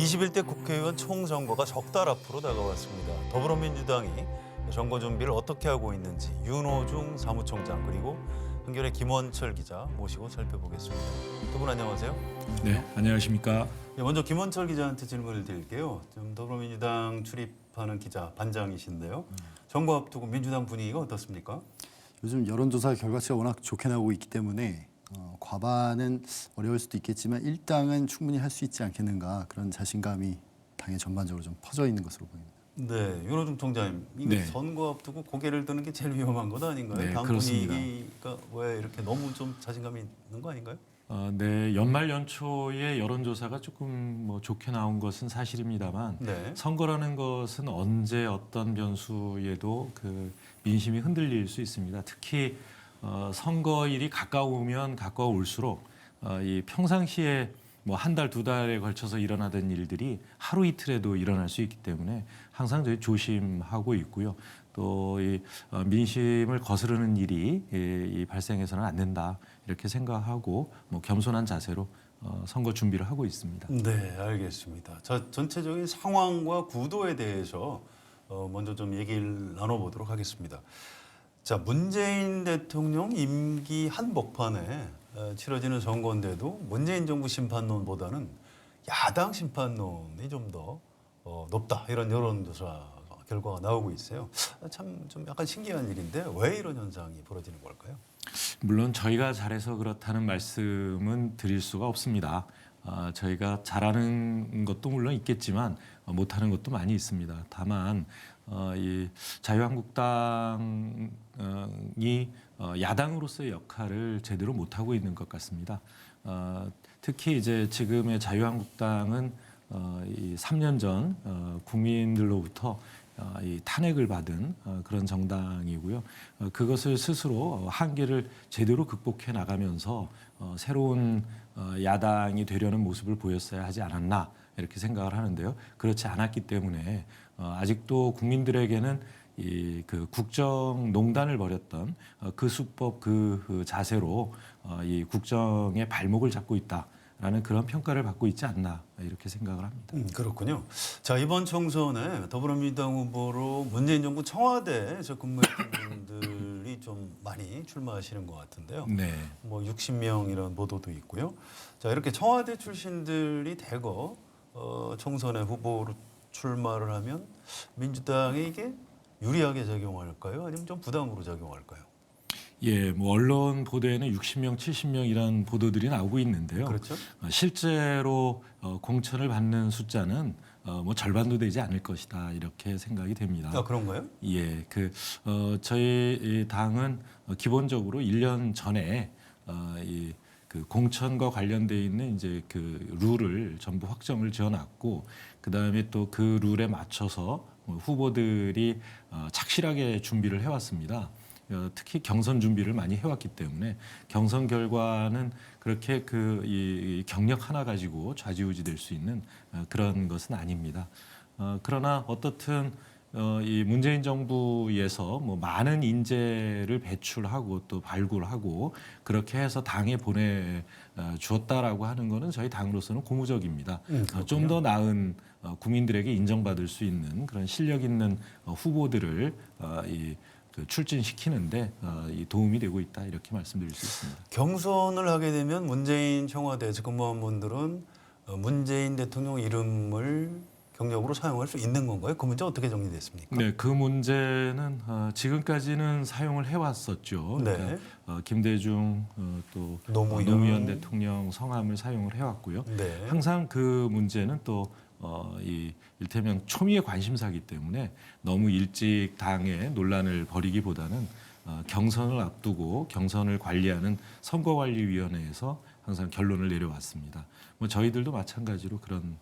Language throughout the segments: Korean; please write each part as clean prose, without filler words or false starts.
21대 국회의원 총선거가 석 달 앞으로 다가왔습니다. 더불어민주당이 선거 준비를 어떻게 하고 있는지 윤호중 사무총장 그리고 한겨레 김원철 기자 모시고 살펴보겠습니다. 두 분 안녕하세요. 네, 안녕하십니까. 먼저 김원철 기자한테 질문을 드릴게요. 지금 더불어민주당 출입하는 기자 반장이신데요. 선거 앞두고 민주당 분위기가 어떻습니까? 요즘 여론조사 결과치가 워낙 좋게 나오고 있기 때문에 과반은 어려울 수도 있겠지만 일당은 충분히 할 수 있지 않겠는가 그런 자신감이 당에 전반적으로 좀 퍼져 있는 것으로 보입니다. 네, 윤호중 총장님, 이거 네. 선거 앞두고 고개를 드는 게 제일 위험한 것 아닌가요? 네, 당 그렇습니다. 분위기가 왜 이렇게 너무 좀 자신감이 있는 거 아닌가요? 네, 연말 연초에 여론조사가 조금 좋게 나온 것은 사실입니다만 네. 선거라는 것은 언제 어떤 변수에도 그 민심이 흔들릴 수 있습니다. 특히 선거일이 가까우면 가까울수록 이 평상시에 한 달, 두 달에 걸쳐서 일어나던 일들이 하루 이틀에도 일어날 수 있기 때문에 항상 저희 조심하고 있고요. 또 이 민심을 거스르는 일이 이 발생해서는 안 된다 이렇게 생각하고 겸손한 자세로 선거 준비를 하고 있습니다. 네, 알겠습니다. 자, 전체적인 상황과 구도에 대해서 먼저 좀 얘기를 나눠보도록 하겠습니다. 자, 문재인 대통령 임기 한복판에 치러지는 선거인데도 문재인 정부 심판론보다는 야당 심판론이 좀 더 높다 이런 여론조사 결과가 나오고 있어요. 참 좀 약간 신기한 일인데 왜 이런 현상이 벌어지는 걸까요? 물론 저희가 잘해서 그렇다는 말씀은 드릴 수가 없습니다. 저희가 잘하는 것도 물론 있겠지만 못하는 것도 많이 있습니다. 다만 이 자유한국당이 야당으로서의 역할을 제대로 못하고 있는 것 같습니다. 특히 이제 지금의 자유한국당은 이 3년 전 국민들로부터 이 탄핵을 받은 그런 정당이고요. 그것을 스스로 한계를 제대로 극복해 나가면서 새로운 야당이 되려는 모습을 보였어야 하지 않았나 이렇게 생각을 하는데요. 그렇지 않았기 때문에 아직도 국민들에게는 그 국정농단을 벌였던 그 수법 그 자세로 이 국정의 발목을 잡고 있다라는 그런 평가를 받고 있지 않나 이렇게 생각을 합니다. 그렇군요. 자, 이번 총선에 더불어민주당 후보로 문재인 정부 청와대에서 근무했던 분들이 좀 많이 출마하시는 것 같은데요. 네. 60명 이런 보도도 있고요. 자, 이렇게 청와대 출신들이 대거 총선에 후보로 출마를 하면 민주당에 이게 유리하게 작용할까요? 아니면 좀 부담으로 작용할까요? 예, 언론 보도에는 60명, 70명 이런 보도들이 나오고 있는데요. 그렇죠. 실제로 공천을 받는 숫자는 절반도 되지 않을 것이다 이렇게 생각이 됩니다. 아, 그런가요? 예, 저희 당은 기본적으로 1년 전에 그 공천과 관련돼 있는 이제 그 룰을 전부 확정을 지어놨고 그 다음에 또 그 룰에 맞춰서 후보들이 착실하게 준비를 해왔습니다. 특히 경선 준비를 많이 해왔기 때문에 경선 결과는 그렇게 이 경력 하나 가지고 좌지우지될 수 있는 그런 것은 아닙니다. 그러나 어떻든 이 문재인 정부에서 많은 인재를 배출하고 또 발굴하고 그렇게 해서 당에 보내 주었다라고 하는 것은 저희 당으로서는 고무적입니다. 좀 더 나은 국민들에게 인정받을 수 있는 그런 실력 있는 후보들을 출진시키는데 이 도움이 되고 있다 이렇게 말씀드릴 수 있습니다. 경선을 하게 되면 문재인 청와대에서 근무한 분들은 문재인 대통령 이름을 경력으로 사용할 수 있는 건가요? 그 문제 어떻게 정리됐습니까? 네, 그 문제는 지금까지는 사용을 해왔었죠. 네. 그러니까 김대중 또 노무현 대통령 성함을 사용을 해왔고요. 네. 항상 그 문제는 또 이 일테면 초미의 관심사이기 때문에 너무 일찍 당에 논란을 벌이기보다는 경선을 앞두고 경선을 관리하는 선거관리위원회에서 항상 결론을 내려왔습니다. 저희들도 마찬가지로 그런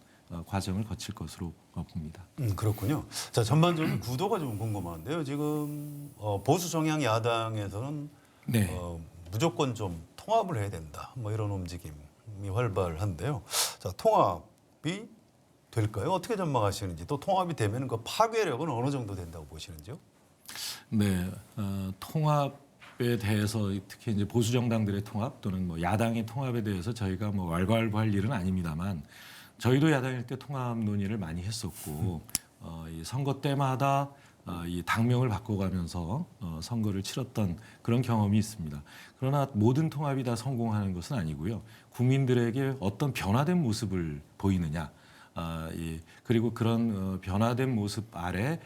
과정을 거칠 것으로 봅니다. 그렇군요. 자, 전반적인 구도가 좀 궁금한데요. 지금 보수 성향 야당에서는 네. 무조건 좀 통합을 해야 된다. 이런 움직임이 활발한데요. 자, 통합이 될까요? 어떻게 전망하시는지 또 통합이 되면 그 파괴력은 어느 정도 된다고 보시는지요? 네, 통합에 대해서 특히 이제 보수 정당들의 통합 또는 야당의 통합에 대해서 저희가 왈가왈부할 일은 아닙니다만 저희도 야당일 때 통합 논의를 많이 했었고 이 선거 때마다 이 당명을 바꿔가면서 선거를 치렀던 그런 경험이 있습니다. 그러나 모든 통합이 다 성공하는 것은 아니고요. 국민들에게 어떤 변화된 모습을 보이느냐, 그리고 그런 변화된 모습 아래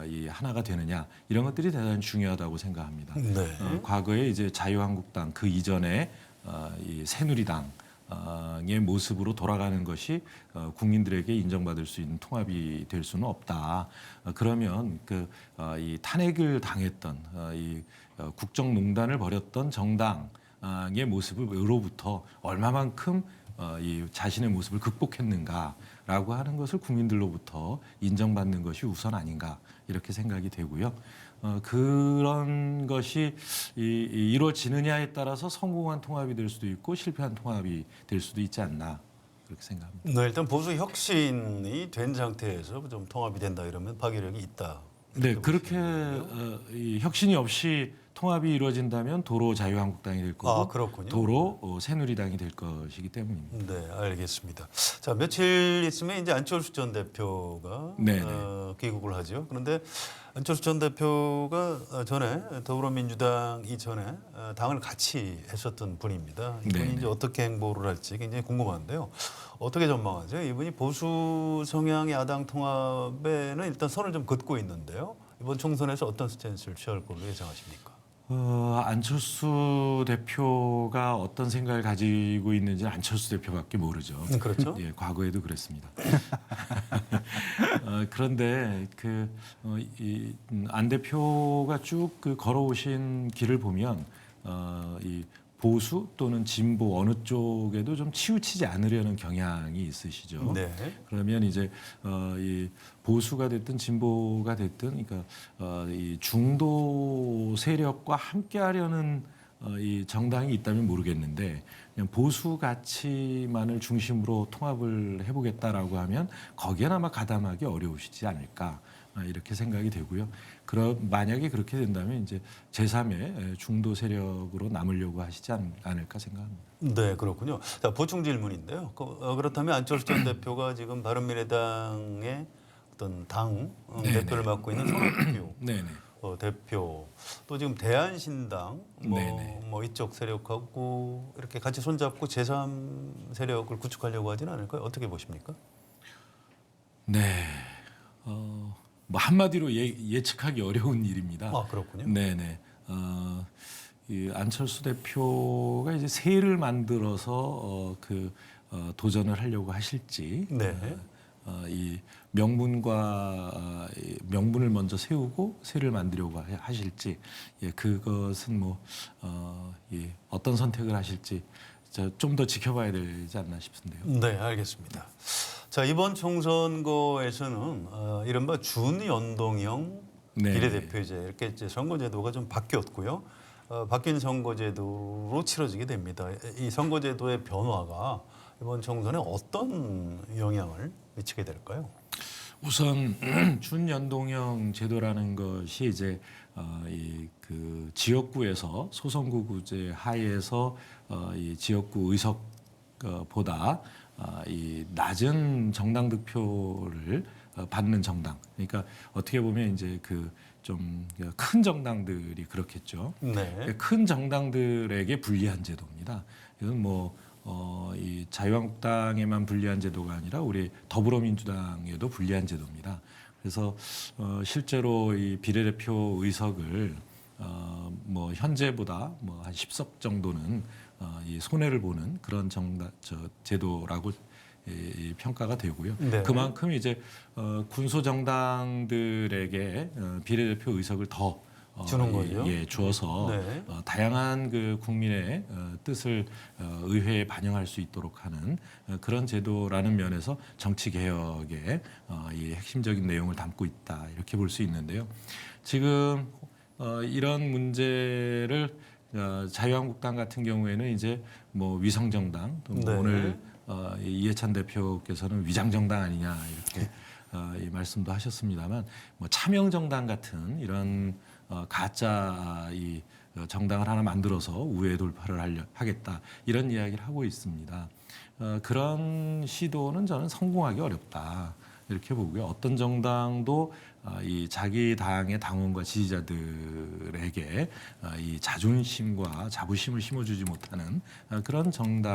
이 하나가 되느냐 이런 것들이 대단히 중요하다고 생각합니다. 네. 과거에 이제 자유한국당 그 이전에 이 새누리당 의 모습으로 돌아가는 것이 국민들에게 인정받을 수 있는 통합이 될 수는 없다. 그러면 이 탄핵을 당했던 이 국정농단을 벌였던 정당의 모습으로부터 얼마만큼 이 자신의 모습을 극복했는가라고 하는 것을 국민들로부터 인정받는 것이 우선 아닌가 이렇게 생각이 되고요. 그런 것이 이루어지느냐에 따라서 성공한 통합이 될 수도 있고 실패한 통합이 될 수도 있지 않나 그렇게 생각합니다. 네, 일단 보수 혁신이 된 상태에서 좀 통합이 된다 이러면 파괴력이 있다. 네, 그렇게 이 혁신이 없이 통합이 이루어진다면 도로 자유한국당이 될 거고 그렇군요. 도로 새누리당이 될 것이기 때문입니다. 네, 알겠습니다. 자, 며칠 있으면 이제 안철수 전 대표가 네네. 귀국을 하죠. 그런데 안철수 전 대표가 전에 더불어민주당 이전에 당을 같이 했었던 분입니다. 이분이 네네. 이제 어떻게 행보를 할지 굉장히 궁금한데요. 어떻게 전망하세요? 이분이 보수 성향의 야당 통합에는 일단 선을 좀 긋고 있는데요. 이번 총선에서 어떤 스탠스를 취할 걸로 예상하십니까? 안철수 대표가 어떤 생각을 가지고 있는지 안철수 대표밖에 모르죠. 그렇죠. 예, 과거에도 그랬습니다. 그런데 안 대표가 쭉 걸어오신 길을 보면 이 보수 또는 진보 어느 쪽에도 좀 치우치지 않으려는 경향이 있으시죠. 네. 그러면 이제 이 보수가 됐든 진보가 됐든, 그러니까 이 중도 세력과 함께하려는 이 정당이 있다면 모르겠는데 그냥 보수 가치만을 중심으로 통합을 해보겠다라고 하면 거기에 아마 가담하기 어려우시지 않을까 이렇게 생각이 되고요. 만약에 그렇게 된다면 이제 제3의 중도 세력으로 남으려고 하시지 않을까 생각합니다. 네, 그렇군요. 자, 보충 질문인데요. 그렇다면 안철수 전 대표가 지금 바른미래당의 어떤 당 네네. 대표를 맡고 있는 손학규 네네. 대표, 또 지금 대한신당 네네. 뭐 이쪽 세력하고 이렇게 같이 손잡고 제3 세력을 구축하려고 하지는 않을까요? 어떻게 보십니까? 네. 뭐 한마디로 예측하기 어려운 일입니다. 그렇군요. 네네. 이 안철수 대표가 이제 세를 만들어서 도전을 하려고 하실지, 네. 이 명분을 먼저 세우고 세를 만들려고 하실지, 그것은 어떤 선택을 하실지 좀 더 지켜봐야 되지 않나 싶은데요. 네, 알겠습니다. 자, 이번 총선거에서는 이른바 준연동형 네. 비례대표제 이렇게 이제 선거제도가 좀 바뀌었고요. 바뀐 선거제도로 치러지게 됩니다. 이 선거제도의 변화가 이번 총선에 어떤 영향을 미치게 될까요? 우선 준연동형 제도라는 것이 이제 지역구에서 소선거구제 하에서 이 지역구 의석보다 이 낮은 정당 득표를 받는 정당. 그러니까 어떻게 보면 이제 좀 큰 정당들이 그렇겠죠. 네. 큰 정당들에게 불리한 제도입니다. 이건 이 자유한국당에만 불리한 제도가 아니라 우리 더불어민주당에도 불리한 제도입니다. 그래서 실제로 이 비례대표 의석을 현재보다 한 10석 정도는 이 손해를 보는 그런 제도라고 평가가 되고요. 네. 그만큼 이제 군소 정당들에게 비례대표 의석을 더 주는 거죠. 주어서 네. 다양한 국민의 뜻을 의회에 반영할 수 있도록 하는 그런 제도라는 면에서 정치 개혁의 이 핵심적인 내용을 담고 있다 이렇게 볼 수 있는데요. 지금 이런 문제를 자유한국당 같은 경우에는 이제 위성정당 또 네. 오늘 이해찬 대표께서는 위장정당 아니냐 이렇게 이 말씀도 하셨습니다만 차명정당 같은 이런 가짜 이 정당을 하나 만들어서 우회 돌파를 하겠다 이런 이야기를 하고 있습니다. 그런 시도는 저는 성공하기 어렵다 이렇게 보고요. 어떤 정당도 이 자기 당의 당원과 지지자들에게 이 자존심과 자부심을 심어주지 못하는 그런 정당의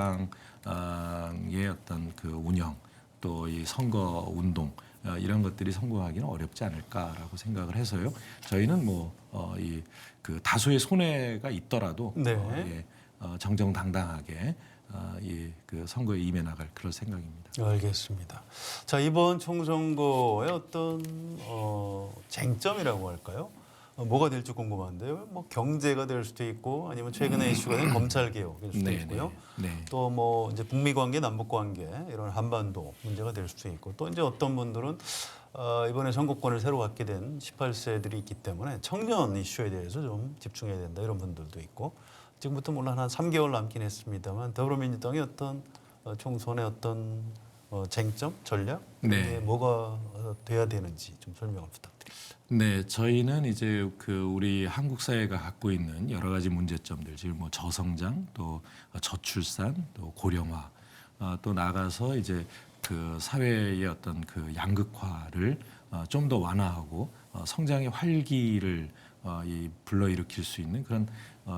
어떤 그 운영 또 이 선거 운동 이런 것들이 성공하기는 어렵지 않을까라고 생각을 해서요. 저희는 이 그 다수의 손해가 있더라도 네. 정정당당하게 이 그 선거에 임해 나갈 그런 생각입니다. 알겠습니다. 자, 이번 총선거의 어떤 쟁점이라고 할까요? 뭐가 될지 궁금한데요. 뭐 경제가 될 수도 있고 아니면 최근에 이슈가 된 검찰 개혁일 수도 있고요. 네. 또 뭐 이제 북미 관계, 남북 관계 이런 한반도 문제가 될 수도 있고 또 이제 어떤 분들은 이번에 선거권을 새로 갖게 된 18세들이 있기 때문에 청년 이슈에 대해서 좀 집중해야 된다 이런 분들도 있고 지금부터 물론 한 3개월 남긴 했습니다만 더불어민주당의 어떤 총선의 어떤 쟁점, 전략 이게 뭐가 돼야 되는지 좀 설명을 부탁드립니다. 네, 저희는 이제 그 우리 한국 사회가 갖고 있는 여러 가지 문제점들, 즉 뭐 저성장, 또 저출산, 또 고령화, 또 나가서 이제 그 사회의 어떤 그 양극화를 좀 더 완화하고 성장의 활기를 불러일으킬 수 있는 그런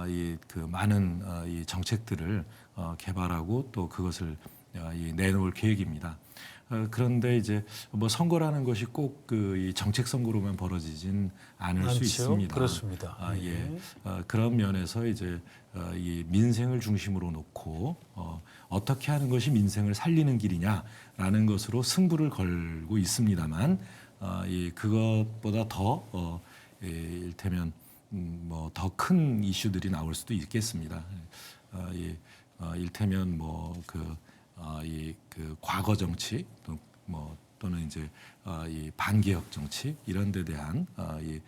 이 그 많은 이 정책들을 개발하고 또 그것을 내놓을 계획입니다. 그런데 이제 뭐 선거라는 것이 꼭 그 이 정책 선거로만 벌어지진 않을 수 많죠? 있습니다. 그렇습니다. 그런 면에서 이제 이 민생을 중심으로 놓고 어떻게 하는 것이 민생을 살리는 길이냐라는 것으로 승부를 걸고 있습니다만 이 그것보다 더 일테면 뭐 더 큰 이슈들이 나올 수도 있겠습니다. 일테면 이 그 과거 정치 또는 이제 이 반개혁 정치 이런 데 대한 이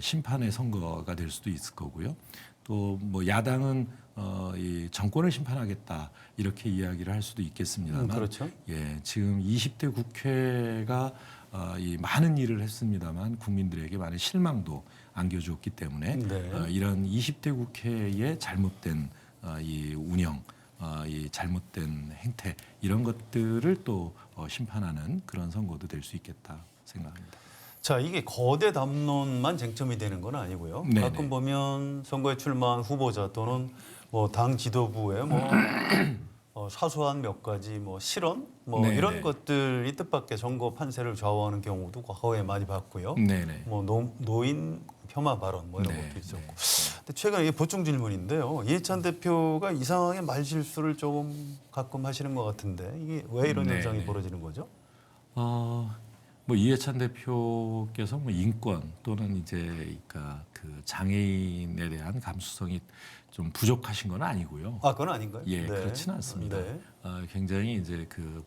심판의 선거가 될 수도 있을 거고요. 또 뭐 야당은 이 정권을 심판하겠다 이렇게 이야기를 할 수도 있겠습니다만 그렇죠. 지금 20대 국회가 이 많은 일을 했습니다만 국민들에게 많은 실망도 안겨주었기 때문에 네. 이런 20대 국회의 잘못된 이 운영 이 잘못된 행태 이런 것들을 또 심판하는 그런 선거도 될 수 있겠다 생각합니다. 자, 이게 거대 담론만 쟁점이 되는 건 아니고요. 네네. 가끔 보면 선거에 출마한 후보자 또는 뭐 당 지도부의 뭐 사소한 몇 가지 뭐 실언 뭐 네네. 이런 것들이 뜻밖의 선거 판세를 좌우하는 경우도 과거에 많이 봤고요. 네네. 뭐 노인 폄하 발언 뭐 이런 네, 것도 있었고. 네. 근데 최근에 이게 보충 질문인데요. 이해찬 대표가 이상하게 말실수를 조금 가끔 하시는 것 같은데 이게 왜 이런 네네. 현상이 벌어지는 거죠? 뭐 이해찬 대표께서 뭐 인권 또는 이제 그러니까 그 장애인에 대한 감수성이 좀 부족하신 건 아니고요. 아, 그건 아닌가요? 예, 그렇지는 않습니다. 네. 굉장히 이제 그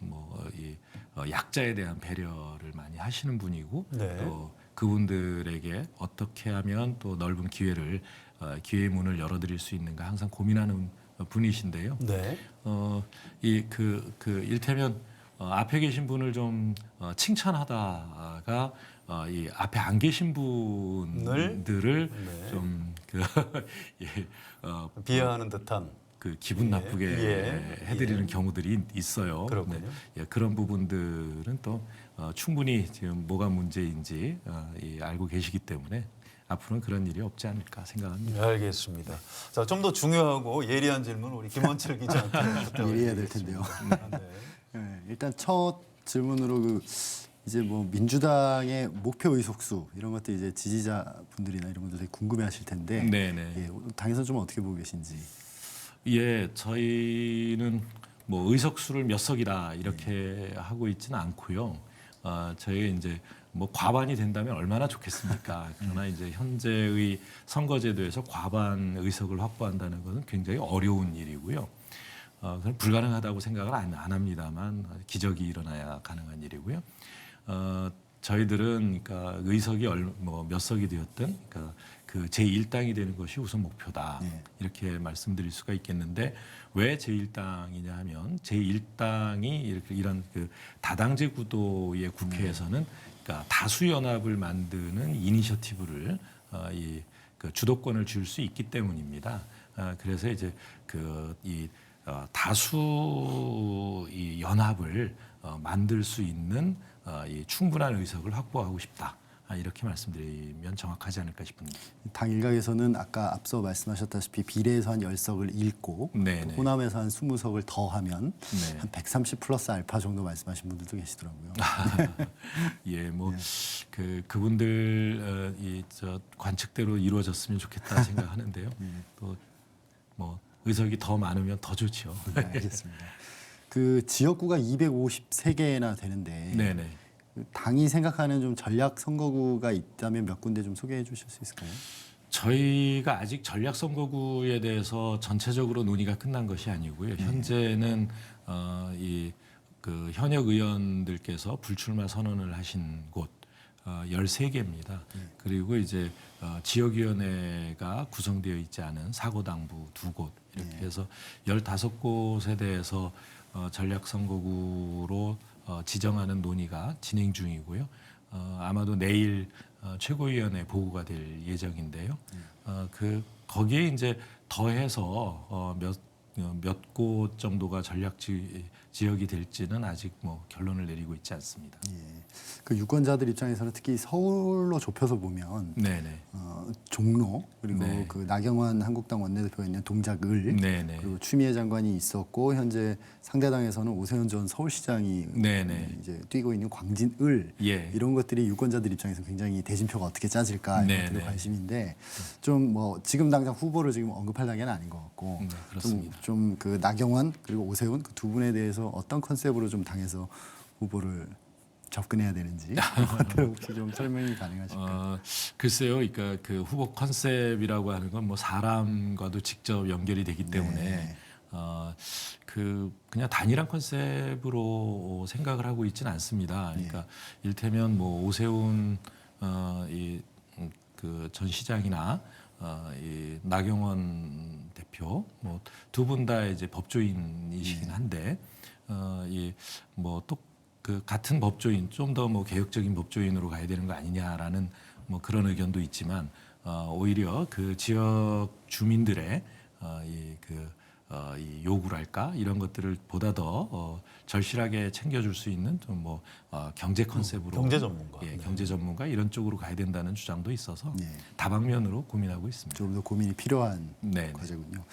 약자에 대한 배려를 많이 하시는 분이고 네. 또 그분들에게 어떻게 하면 또 넓은 기회의 문을 열어드릴 수 있는가 항상 고민하는 분이신데요. 네. 일테면 앞에 계신 분을 좀 칭찬하다가 이 앞에 안 계신 분들을 네. 좀 비하하는 듯한. 그 기분 나쁘게 해드리는 경우들이 있어요. 그렇군요. 그런 부분들은 또 충분히 지금 뭐가 문제인지 알고 계시기 때문에 앞으로는 그런 일이 없지 않을까 생각합니다. 알겠습니다. 자, 좀 더 중요하고 예리한 질문 우리 김원철 기자한테 예리해야 될 텐데요. 네. 네, 일단 첫 질문으로 이제 뭐 민주당의 목표 의석수 이런 것들 이제 지지자분들이나 이런 분들 되게 궁금해하실 텐데 네네. 예, 당에서 좀 어떻게 보고 계신지. 예, 저희는 뭐 의석수를 몇 석이다 이렇게 하고 있지는 않고요. 저희 이제 뭐 과반이 된다면 얼마나 좋겠습니까? 그러나 이제 현재의 선거제도에서 과반 의석을 확보한다는 것은 굉장히 어려운 일이고요. 그건 불가능하다고 생각을 안 합니다만 기적이 일어나야 가능한 일이고요. 저희들은 그러니까 의석이 몇 석이 되었든 그러니까 그 제1당이 되는 것이 우선 목표다. 이렇게 말씀드릴 수가 있겠는데 왜 제1당이냐 하면 제1당이 이런 그 다당제 구도의 국회에서는 그러니까 다수 연합을 만드는 이니셔티브를 그 주도권을 줄 수 있기 때문입니다. 그래서 이제 다수 이 연합을 만들 수 있는 이 충분한 의석을 확보하고 싶다. 이렇게 말씀드리면 정확하지 않을까 싶습니다. 당 일각에서는 아까 앞서 말씀하셨다시피 비례에서 한 10석을 잃고 네네. 또 호남에서 한 20석을 더하면 네. 한 130 플러스 알파 정도 말씀하신 분들도 계시더라고요. 예, 뭐 그분들 저 관측대로 이루어졌으면 좋겠다 생각하는데요. 또 뭐 의석이 더 많으면 더 좋죠. 네, 알겠습니다. 그 지역구가 253개나 되는데 네네. 그 당이 생각하는 좀 전략 선거구가 있다면 몇 군데 좀 소개해 주실 수 있을까요? 저희가 아직 전략 선거구에 대해서 전체적으로 논의가 끝난 것이 아니고요. 현재는 이 그 현역 의원들께서 불출마 선언을 하신 곳 13개입니다. 그리고 이제 지역위원회가 구성되어 있지 않은 사고당부 2곳 이렇게 해서 15곳에 대해서 전략선거구로 지정하는 논의가 진행 중이고요. 아마도 내일 최고위원회 보고가 될 예정인데요. 거기에 이제 더해서 몇 곳 정도가 전략 지역이 될지는 아직 뭐 결론을 내리고 있지 않습니다. 예. 그 유권자들 입장에서는 특히 서울로 좁혀서 보면 네네. 종로 그리고 네. 그 나경원 한국당 원내대표가 있는 동작을 네네. 그리고 추미애 장관이 있었고 현재 상대당에서는 오세훈 전 서울시장이 네네. 이제 뛰고 있는 광진을 예. 이런 것들이 유권자들 입장에서 굉장히 대진표가 어떻게 짜질까 이런 네네. 것들이 관심인데 좀 뭐 지금 당장 후보를 지금 언급할 단계는 아닌 것 같고 네, 그렇습니다. 좀 그 나경원 그리고 오세훈 그 두 분에 대해서 어떤 컨셉으로 좀 당에서 후보를 접근해야 되는지 그것들 혹시 좀 설명이 가능하실까요? 글쎄요, 그러니까 그 후보 컨셉이라고 하는 건 뭐 사람과도 직접 연결이 되기 때문에 네. 그 그냥 단일한 컨셉으로 생각을 하고 있지는 않습니다. 그러니까 일테면 뭐 오세훈 그 전 시장이나 이 나경원 대표 뭐 두 분 다 이제 법조인이시긴 한데 이 뭐 또 그 같은 법조인 좀 더 뭐 개혁적인 법조인으로 가야 되는 거 아니냐라는 뭐 그런 의견도 있지만 오히려 그 지역 주민들의 이 요구랄까 이런 것들을 보다 더 절실하게 챙겨줄 수 있는 좀 뭐 경제 컨셉으로 경제 전문가. 예, 경제 전문가 이런 쪽으로 가야 된다는 주장도 있어서 네. 다방면으로 고민하고 있습니다. 좀 더 고민이 필요한 네. 과제군요.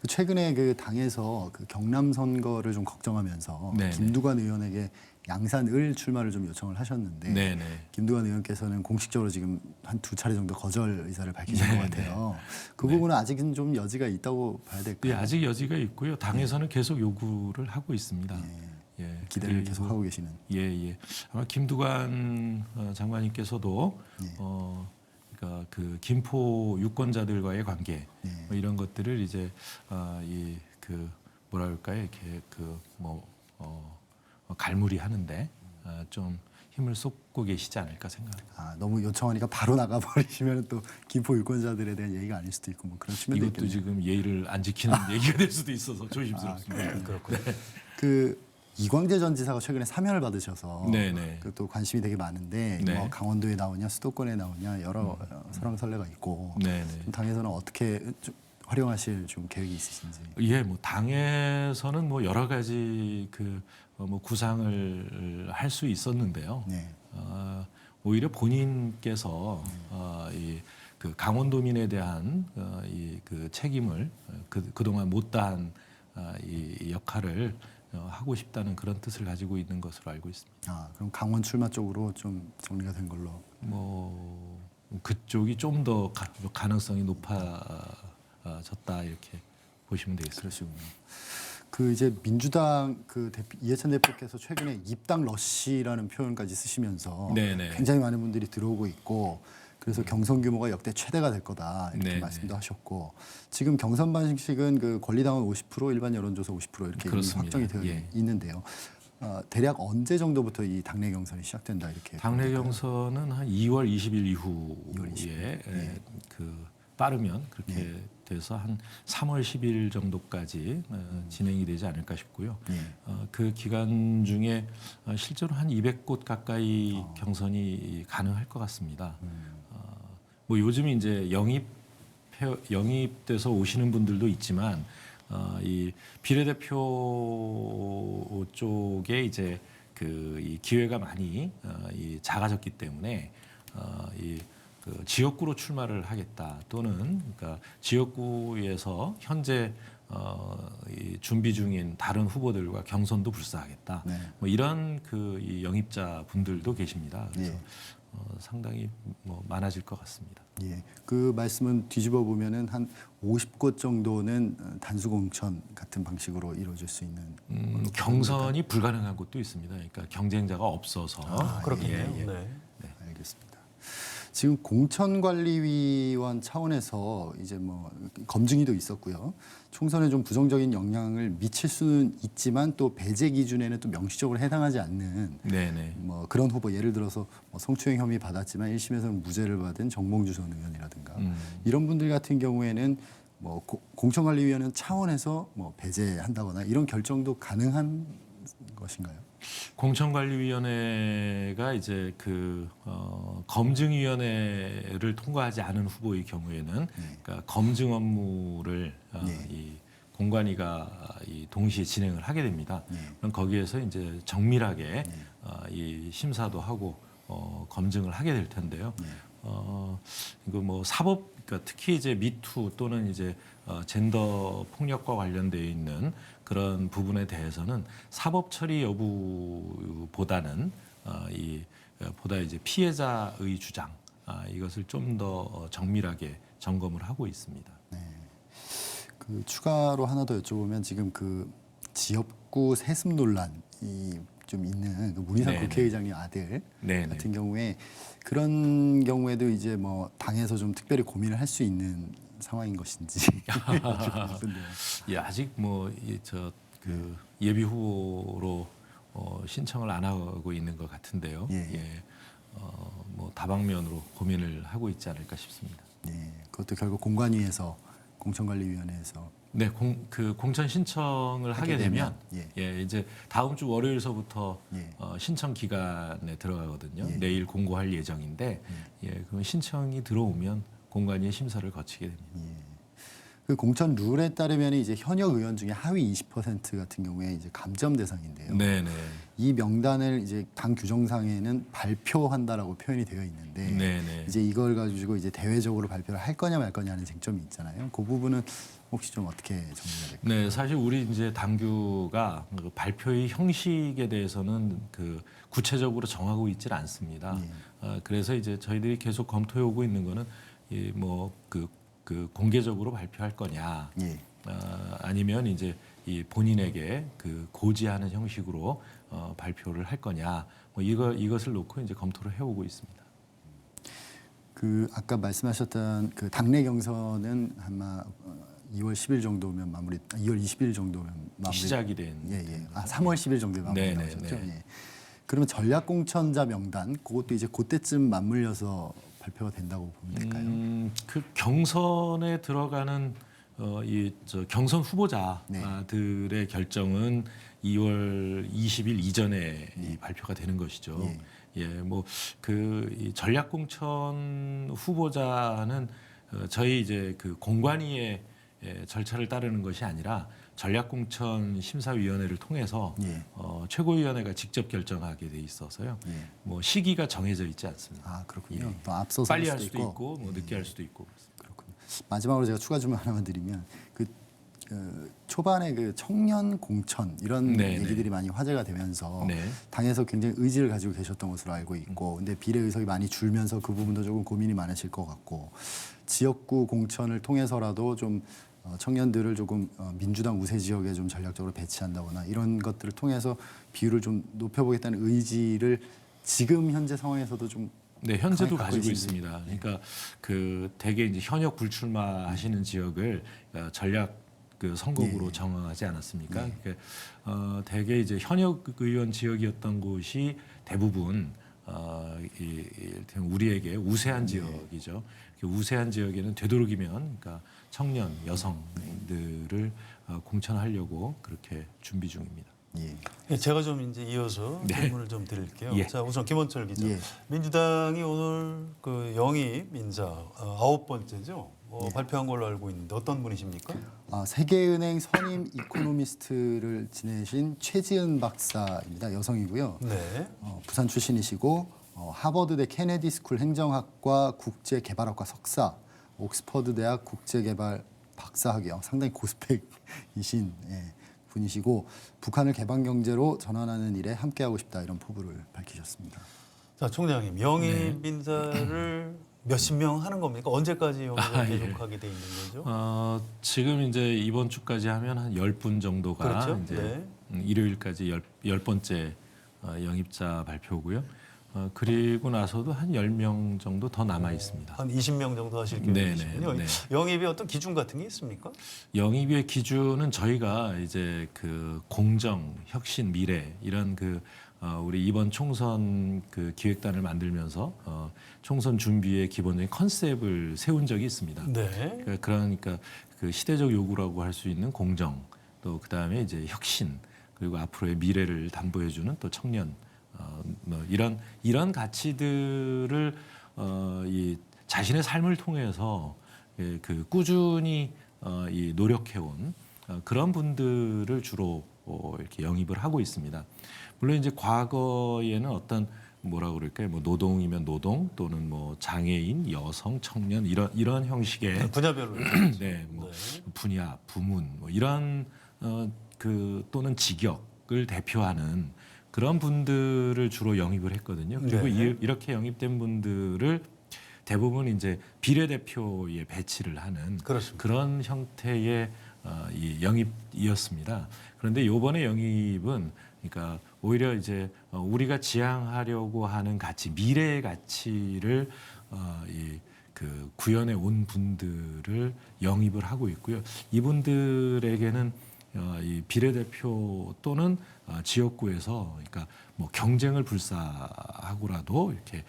최근에 그 당에서 그 경남 선거를 좀 걱정하면서 네네. 김두관 의원에게 양산을 출마를 좀 요청을 하셨는데 네네. 김두관 의원께서는 공식적으로 지금 한 2차례 정도 거절 의사를 밝히신 네네. 것 같아요. 그 부분은 아직은 좀 여지가 있다고 봐야 될까요? 예, 아직 여지가 있고요. 당에서는 계속 요구를 하고 있습니다. 예, 기대를 그리고 계속 하고 계시는. 예. 아마 김두관 장관님께서도 예. 그러니까 그 김포 유권자들과의 관계 뭐 이런 것들을 이제 이 그 뭐라 그럴까요? 이렇게 갈무리 하는데 좀 힘을 쏟고 계시지 않을까 생각합니다. 너무 요청하니까 바로 나가버리시면 또 김포 유권자들에 대한 얘기가 아닐 수도 있고 뭐 그런 측면도 이것도 있겠네요. 지금 예의를 안 지키는 얘기가 될 수도 있어서 조심스럽습니다. 그렇군요. 그 이광재 전 지사가 최근에 사면을 받으셔서 네네. 또 관심이 되게 많은데 네. 뭐 강원도에 나오냐 수도권에 나오냐 여러 설왕설래가 있고 네네. 좀 당에서는 어떻게 좀 활용하실 좀 계획이 있으신지. 예, 뭐 당에서는 뭐 여러 가지 뭐 구상을 할 수 있었는데요. 네. 오히려 본인께서 그 강원도민에 대한 그 책임을 그동안 못다한 이 역할을 하고 싶다는 그런 뜻을 가지고 있는 것으로 알고 있습니다. 그럼 강원 출마 쪽으로 좀 정리가 된 걸로. 뭐 그쪽이 좀 더 가능성이 높아졌다 이렇게 보시면 되겠습니다. 그러시군요. 그 이제 민주당 그 이해찬 대표께서 최근에 입당 러시라는 표현까지 쓰시면서 네네. 굉장히 많은 분들이 들어오고 있고 그래서 경선 규모가 역대 최대가 될 거다 이렇게 네네. 말씀도 하셨고 지금 경선 방식은 그 권리당원 50% 일반 여론조사 50% 이렇게 이미 그렇습니다. 확정이 되어 예. 있는데요. 대략 언제 정도부터 이 당내 경선이 시작된다 이렇게 당내 보니까요? 경선은 한 2월 20일 2월 20일. 이후에 빠르면 그렇게 돼서 한 3월 10일 정도까지 진행이 되지 않을까 싶고요. 그 기간 중에 실제로 한 200곳 가까이 경선이 가능할 것 같습니다. 뭐 요즘 이제 영입돼서 오시는 분들도 있지만 이 비례대표 쪽에 이제 이 기회가 많이 이 작아졌기 때문에 그 지역구로 출마를 하겠다 또는 그러니까 지역구에서 현재 이 준비 중인 다른 후보들과 경선도 불사하겠다. 네. 뭐 이런 이 영입자 분들도 계십니다. 그래서 예. 상당히 뭐 많아질 것 같습니다. 예, 그 말씀은 뒤집어 보면은 한 50곳 정도는 단수 공천 같은 방식으로 이루어질 수 있는 경선이 불가능한 곳도 있습니다. 그러니까 경쟁자가 없어서 그렇군요. 예, 예. 네. 알겠습니다. 지금 공천관리위원 차원에서 이제 뭐 검증위도 있었고요. 총선에 좀 부정적인 영향을 미칠 수는 있지만 또 배제 기준에는 또 명시적으로 해당하지 않는 네네. 뭐 그런 후보 예를 들어서 뭐 성추행 혐의 받았지만 1심에서는 무죄를 받은 정몽주 전 의원이라든가 이런 분들 같은 경우에는 뭐 공천관리위원회 차원에서 뭐 배제한다거나 이런 결정도 가능한 것인가요? 공천관리위원회가 이제 검증위원회를 통과하지 않은 후보의 경우에는 그러니까 검증 업무를 이 공관위가 동시에 진행을 하게 됩니다. 그럼 거기에서 이제 정밀하게 이 심사도 하고 검증을 하게 될 텐데요. 이거 뭐 사법 그러니까 특히 이제 미투 또는 이제 젠더 폭력과 관련되어 있는 그런 부분에 대해서는 사법 처리 여부보다는 보다 이제 피해자의 주장 이것을 좀 더 정밀하게 점검을 하고 있습니다. 그 추가로 하나 더 여쭤보면 지금 그 지역구 세습 논란이 좀 있는 그 문희상 네네. 국회의장님 아들 네네. 같은 경우에 그런 경우에도 이제 뭐 당에서 좀 특별히 고민을 할 수 있는 상황인 것인지 싶은데요. 예, 아직 예비 후보로 신청을 안 하고 있는 것 같은데요. 예. 뭐 다방면으로 고민을 하고 있지 않을까 싶습니다. 예, 그것도 결국 공관위에서 공천관리위원회에서 네, 공천 신청을 하게 되면 예. 이제 다음 주 월요일서부터 예. 신청 기간에 들어가거든요. 예. 내일 공고할 예정인데 그럼 신청이 들어오면 공관위의 심사를 거치게 됩니다. 그 공천 룰에 따르면 이제 현역 의원 중에 하위 20% 같은 경우에 이제 감점 대상인데요. 네네. 이 명단을 이제 당 규정상에는 발표한다라고 표현이 되어 있는데 네네. 이제 이걸 가지고 이제 대외적으로 발표를 할 거냐 말 거냐 하는 쟁점이 있잖아요. 그 부분은 혹시 좀 어떻게 정리가 될까요? 네, 사실 우리 이제 당규가 발표의 형식에 대해서는 구체적으로 정하고 있질 않습니다. 그래서 이제 저희들이 계속 검토해 오고 있는 거는 공개적으로 발표할 거냐, 아니면 이제 본인에게 고지하는 형식으로 발표를 할 거냐, 뭐 이것을 놓고 이제 검토를 해오고 있습니다. 그 아까 말씀하셨던 그 당내 경선은 아마 2월 10일 정도면 2월 20일 정도면 마무리 시작이 된. 예. 3월 10일 정도에 마무리 나오셨죠. 예. 그러면 전략 공천자 명단 그것도 이제 그때쯤 맞물려서 발표가 된다고 보면 될까요? 그 경선에 들어가는 경선 후보자들의 결정은 2월 20일 이전에 발표가 되는 것이죠. 이 전략 공천 후보자는 저희 이제 공관위의 절차를 따르는 것이 아니라 전략공천 심사위원회를 통해서 최고위원회가 직접 결정하게 돼 있어서요. 뭐 시기가 정해져 있지 않습니다. 아 그렇군요. 또 앞서서 빨리 할 수도 있고 뭐 늦게 할 수도 있고. 그렇군요. 마지막으로 제가 추가 질문 하나만 드리면 초반에 청년 공천 이런 얘기들이 많이 화제가 되면서 당에서 굉장히 의지를 가지고 계셨던 것으로 알고 있고, 근데 비례 의석이 많이 줄면서 그 부분도 조금 고민이 많으실 것 같고, 지역구 공천을 통해서라도 좀 청년들을 조금 민주당 우세 지역에 좀 전략적으로 배치한다거나 이런 것들을 통해서 비율을 좀 높여보겠다는 의지를 지금 현재 상황에서도 좀 현재도 가지고 있습니다. 그러니까 대개 이제 현역 불출마하시는 지역을 전략 선거구로 정하지 않았습니까? 그러니까 대개 이제 현역 의원 지역이었던 곳이 대부분 우리에게 우세한 지역이죠. 우세한 지역에는 되도록이면 그러니까 청년 여성들을 공천하려고 그렇게 준비 중입니다. 제가 좀 이제 이어서 질문을 좀 드릴게요. 자, 우선 김원철 기자. 민주당이 오늘 영입 인사 9번째죠. 발표한 걸로 알고 있는데 어떤 분이십니까? 세계은행 선임 이코노미스트를 지내신 최지은 박사입니다. 여성이고요. 네. 부산 출신이시고 하버드대 케네디 스쿨 행정학과 국제개발학과 석사, 옥스퍼드 대학 국제개발 박사학위형, 상당히 고스펙이신 분이시고 북한을 개방 경제로 전환하는 일에 함께하고 싶다 이런 포부를 밝히셨습니다. 자, 총장님, 영입 인사를 몇십 명 하는 겁니까? 언제까지 영입을 계속하게 돼 있는 거죠? 지금 이제 이번 주까지 하면 한 10분 정도가 그렇죠? 이제 일요일까지 10번째 영입자 발표고요. 그리고 나서도 한 10명 정도 더 남아 있습니다. 한 20명 정도 하실 계획이시군요. 영입의 어떤 기준 같은 게 있습니까? 영입의 기준은 저희가 이제 그 공정, 혁신, 미래 이런 우리 이번 총선 기획단을 만들면서 총선 준비의 기본적인 컨셉을 세운 적이 있습니다. 네. 그러니까 그 시대적 요구라고 할 수 있는 공정, 또 그다음에 이제 혁신, 그리고 앞으로의 미래를 담보해주는 또 청년, 이런 가치들을 이 자신의 삶을 통해서 꾸준히 노력해온 그런 분들을 주로 이렇게 영입을 하고 있습니다. 물론 이제 과거에는 어떤 뭐라 그럴까요? 뭐 노동이면 노동 또는 뭐 장애인, 여성, 청년 이런 형식의 분야별로 네, 뭐 분야, 부문 뭐 이런 또는 직역을 대표하는 그런 분들을 주로 영입을 했거든요. 그리고 이렇게 영입된 분들을 대부분 이제 비례대표에 배치를 하는 그렇습니다. 그런 형태의 이 영입이었습니다. 그런데 이번에 영입은 그러니까 오히려 이제 우리가 지향하려고 하는 가치, 미래의 가치를 구현해 온 분들을 영입을 하고 있고요. 이분들에게는 이 비례대표 또는 지역구에서 그러니까 뭐 경쟁을 불사하고라도 이렇게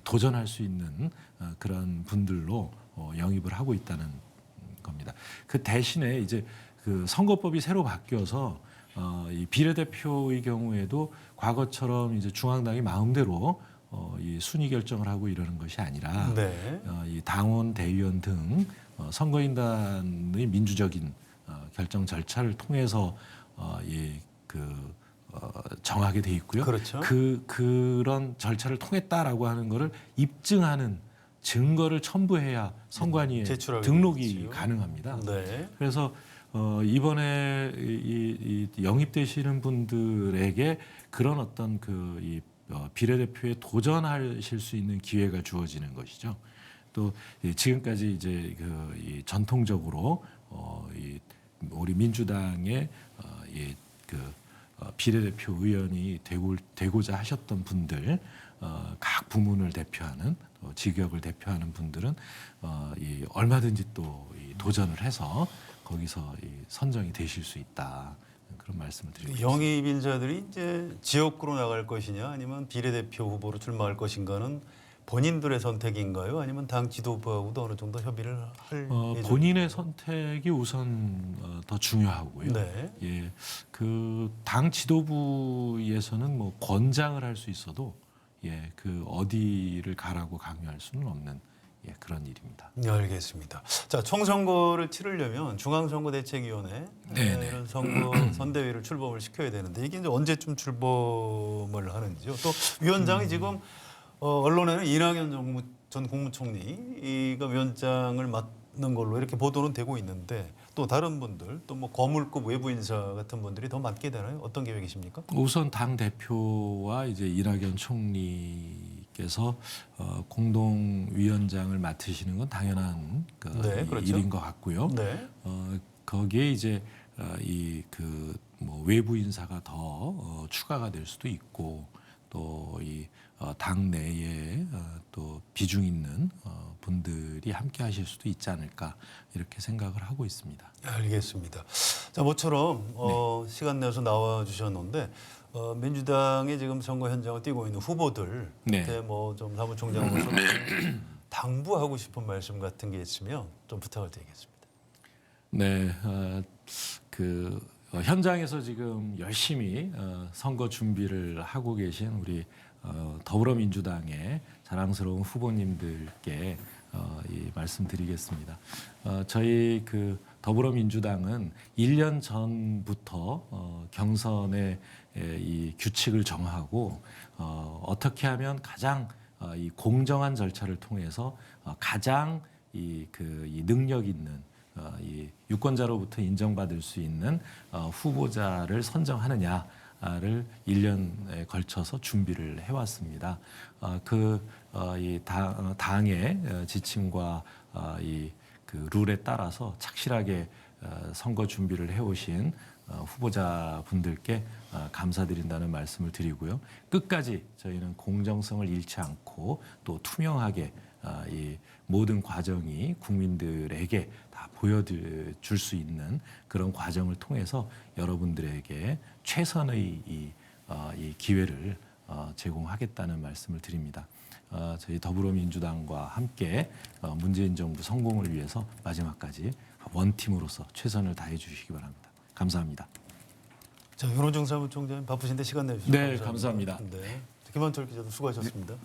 도전할 수 있는 그런 분들로 영입을 하고 있다는 겁니다. 그 대신에 이제 그 선거법이 새로 바뀌어서 이 비례대표의 경우에도 과거처럼 이제 중앙당이 마음대로 이 순위 결정을 하고 이러는 것이 아니라 이 당원, 대의원 등 선거인단의 민주적인 결정 절차를 통해서 정하게 돼 있고요. 그렇죠. 그런 절차를 통했다라고 하는 것을 입증하는 증거를 첨부해야 선관위에 등록이 되겠지요. 가능합니다. 네. 그래서 이번에 이 영입되시는 분들에게 그런 어떤 비례대표에 도전하실 수 있는 기회가 주어지는 것이죠. 또 지금까지 이제 이 전통적으로 우리 민주당의 비례대표 의원이 되고자 하셨던 분들, 각 부문을 대표하는 직역을 대표하는 분들은 얼마든지 또 도전을 해서 거기서 선정이 되실 수 있다. 그런 말씀을 드리고 있습니다. 영입 인사들이 이제 지역구로 나갈 것이냐 아니면 비례대표 후보로 출마할 것인가는 본인들의 선택인가요? 아니면 당 지도부하고도 어느 정도 협의를 할 예정인가요? 본인의 선택이 우선 더 중요하고요. 네. 예, 당 지도부에서는 뭐 권장을 할 수 있어도 어디를 가라고 강요할 수는 없는 그런 일입니다. 네, 알겠습니다. 자, 총선거를 치르려면 중앙선거대책위원회 이런 선대위를 출범을 시켜야 되는데 이게 이제 언제쯤 출범을 하는지요? 또 위원장이 지금 언론에는 이낙연 전 국무총리가 위원장을 맡는 걸로 이렇게 보도는 되고 있는데 또 다른 분들 또 뭐 거물급 외부 인사 같은 분들이 더 맡게 되나요? 어떤 계획이십니까? 우선 당 대표와 이제 이낙연 총리께서 공동 위원장을 맡으시는 건 당연한 그렇죠. 일인 것 같고요. 네. 거기에 이제 뭐 외부 인사가 더 추가가 될 수도 있고 또 이 당 내에 또 비중 있는 분들이 함께 하실 수도 있지 않을까 이렇게 생각을 하고 있습니다. 알겠습니다. 자, 모처럼 시간 내서 나와 주셨는데 민주당의 지금 선거 현장을 뛰고 있는 후보들 뭐 좀 사무총장으로서 당부하고 싶은 말씀 같은 게 있으면 좀 부탁을 드리겠습니다. 네, 현장에서 지금 열심히 선거 준비를 하고 계신 우리 더불어민주당의 자랑스러운 후보님들께 이 말씀드리겠습니다. 저희 그 더불어민주당은 1년 전부터 경선의 이 규칙을 정하고 어떻게 하면 가장 이 공정한 절차를 통해서 가장 이 능력 있는 이 유권자로부터 인정받을 수 있는 후보자를 선정하느냐를 1년에 걸쳐서 준비를 해왔습니다. 이 당의 지침과 그 룰에 따라서 착실하게 선거 준비를 해오신 후보자분들께 감사드린다는 말씀을 드리고요. 끝까지 저희는 공정성을 잃지 않고 또 투명하게 이 모든 과정이 국민들에게 다 보여줄 수 있는 그런 과정을 통해서 여러분들에게 최선의 이 기회를 제공하겠다는 말씀을 드립니다. 저희 더불어민주당과 함께 문재인 정부 성공을 위해서 마지막까지 원팀으로서 최선을 다해 주시기 바랍니다. 감사합니다. 자, 윤호중 사무총장님 바쁘신데 시간 내주셔서 네, 감사합니다. 네, 김한철 기자도 수고하셨습니다.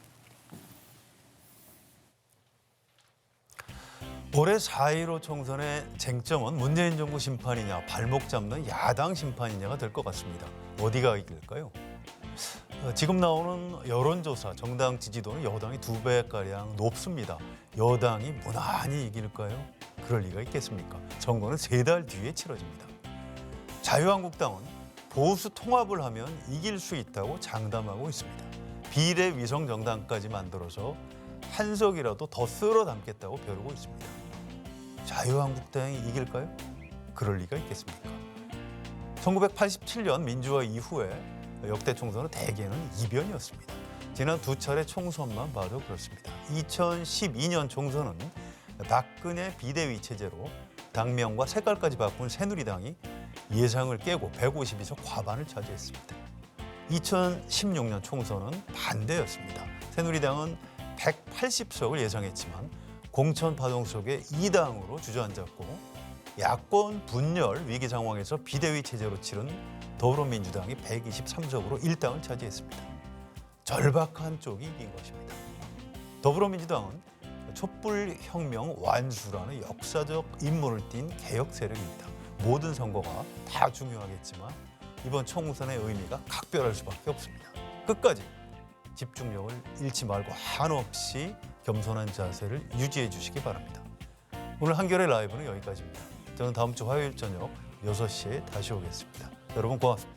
올해 4.15 총선의 쟁점은 문재인 정부 심판이냐 발목 잡는 야당 심판이냐가 될 것 같습니다. 어디가 이길까요? 지금 나오는 여론조사 정당 지지도는 여당이 2배가량 높습니다. 여당이 무난히 이길까요? 그럴 리가 있겠습니까? 선거는 3달 뒤에 치러집니다. 자유한국당은 보수 통합을 하면 이길 수 있다고 장담하고 있습니다. 비례 위성 정당까지 만들어서 한 석이라도 더 쓸어 담겠다고 벼르고 있습니다. 자유한국당이 이길까요? 그럴 리가 있겠습니까? 1987년 민주화 이후에 역대 총선은 대개는 이변이었습니다. 지난 2차례 총선만 봐도 그렇습니다. 2012년 총선은 박근혜 비대위 체제로 당명과 색깔까지 바꾼 새누리당이 예상을 깨고 152석 과반을 차지했습니다. 2016년 총선은 반대였습니다. 새누리당은 180석을 예상했지만 공천 파동 속에 2당으로 주저앉았고 야권 분열 위기 상황에서 비대위 체제로 치른 더불어민주당이 123석으로 1당을 차지했습니다. 절박한 쪽이 이긴 것입니다. 더불어민주당은 촛불혁명 완수라는 역사적 임무를 띈 개혁 세력입니다. 모든 선거가 다 중요하겠지만 이번 총선의 의미가 각별할 수밖에 없습니다. 끝까지 집중력을 잃지 말고 한없이 겸손한 자세를 유지해 주시기 바랍니다. 오늘 한겨레 라이브는 여기까지입니다. 저는 다음 주 화요일 저녁 6시에 다시 오겠습니다. 여러분 고맙습니다.